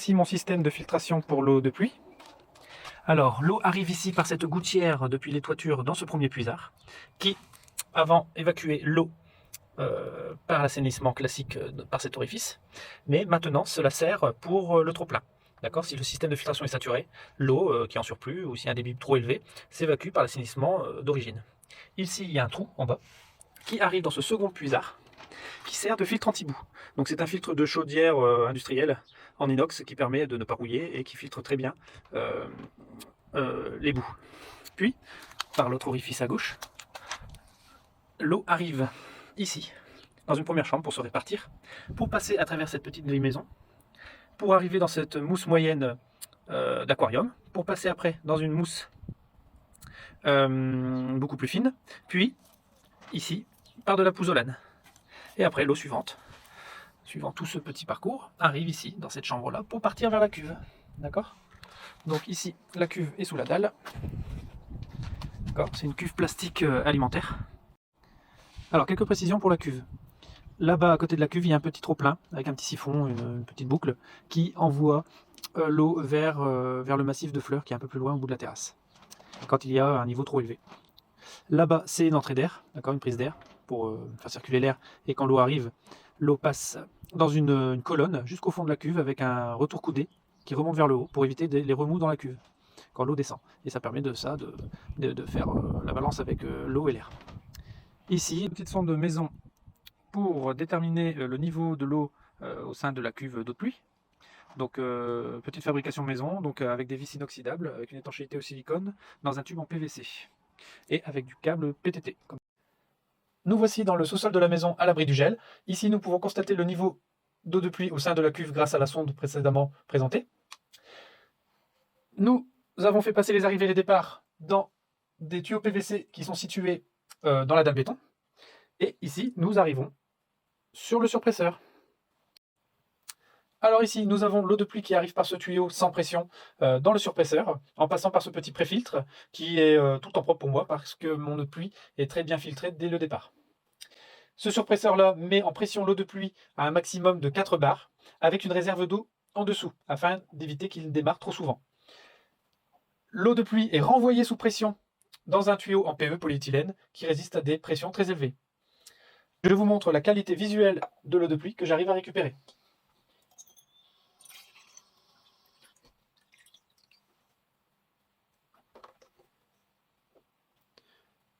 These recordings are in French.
voici mon système de filtration pour l'eau de pluie. Alors, l'eau arrive ici par cette gouttière depuis les toitures dans ce premier puisard, qui, avant, évacuait l'eau par l'assainissement classique par cet orifice, mais maintenant cela sert pour le trop-plein. D'accord? Si le système de filtration est saturé, l'eau qui est en surplus ou s'il y a un débit trop élevé s'évacue par l'assainissement d'origine. Ici, il y a un trou en bas qui arrive dans ce second puisard qui sert de filtre anti-boue. Donc c'est un filtre de chaudière industrielle en inox qui permet de ne pas rouiller et qui filtre très bien les boues. Puis, par l'autre orifice à gauche, l'eau arrive ici, dans une première chambre pour se répartir, pour passer à travers cette petite vieille maison, pour arriver dans cette mousse moyenne d'aquarium, pour passer après dans une mousse beaucoup plus fine, puis ici, par de la pouzzolane. Et après, l'eau suivante, suivant tout ce petit parcours, arrive ici, dans cette chambre-là, pour partir vers la cuve. D'accord? Donc ici, la cuve est sous la dalle. D'accord? C'est une cuve plastique alimentaire. Alors, quelques précisions pour la cuve. Là-bas, à côté de la cuve, il y a un petit trop-plein, avec un petit siphon, une petite boucle, qui envoie l'eau vers le massif de fleurs qui est un peu plus loin au bout de la terrasse, quand il y a un niveau trop élevé. Là-bas, c'est une entrée d'air, d'accord, une prise d'air, pour faire circuler l'air, et quand l'eau arrive, l'eau passe dans une colonne jusqu'au fond de la cuve avec un retour coudé qui remonte vers le haut pour éviter les remous dans la cuve quand l'eau descend. Et ça permet de faire la balance avec l'eau et l'air. Ici, une petite sonde de maison pour déterminer le niveau de l'eau au sein de la cuve d'eau de pluie. Donc petite fabrication maison, donc avec des vis inoxydables, avec une étanchéité au silicone, dans un tube en PVC et avec du câble PTT. Nous voici dans le sous-sol de la maison à l'abri du gel. Ici, nous pouvons constater le niveau d'eau de pluie au sein de la cuve grâce à la sonde précédemment présentée. Nous avons fait passer les arrivées et les départs dans des tuyaux PVC qui sont situés dans la dalle béton. Et ici, nous arrivons sur le surpresseur. Alors ici, nous avons l'eau de pluie qui arrive par ce tuyau sans pression dans le surpresseur, en passant par ce petit préfiltre qui est tout en propre pour moi parce que mon eau de pluie est très bien filtrée dès le départ. Ce surpresseur-là met en pression l'eau de pluie à un maximum de 4 bars, avec une réserve d'eau en dessous, afin d'éviter qu'il démarre trop souvent. L'eau de pluie est renvoyée sous pression dans un tuyau en PE polyéthylène qui résiste à des pressions très élevées. Je vous montre la qualité visuelle de l'eau de pluie que j'arrive à récupérer.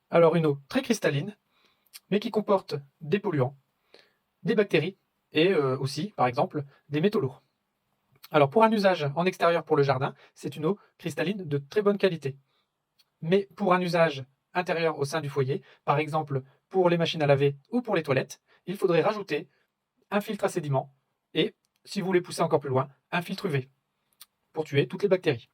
Alors une eau très cristalline, mais qui comporte des polluants, des bactéries et aussi, par exemple, des métaux lourds. Alors pour un usage en extérieur pour le jardin, c'est une eau cristalline de très bonne qualité. Mais pour un usage intérieur au sein du foyer, par exemple pour les machines à laver ou pour les toilettes, il faudrait rajouter un filtre à sédiments et, si vous voulez pousser encore plus loin, un filtre UV pour tuer toutes les bactéries.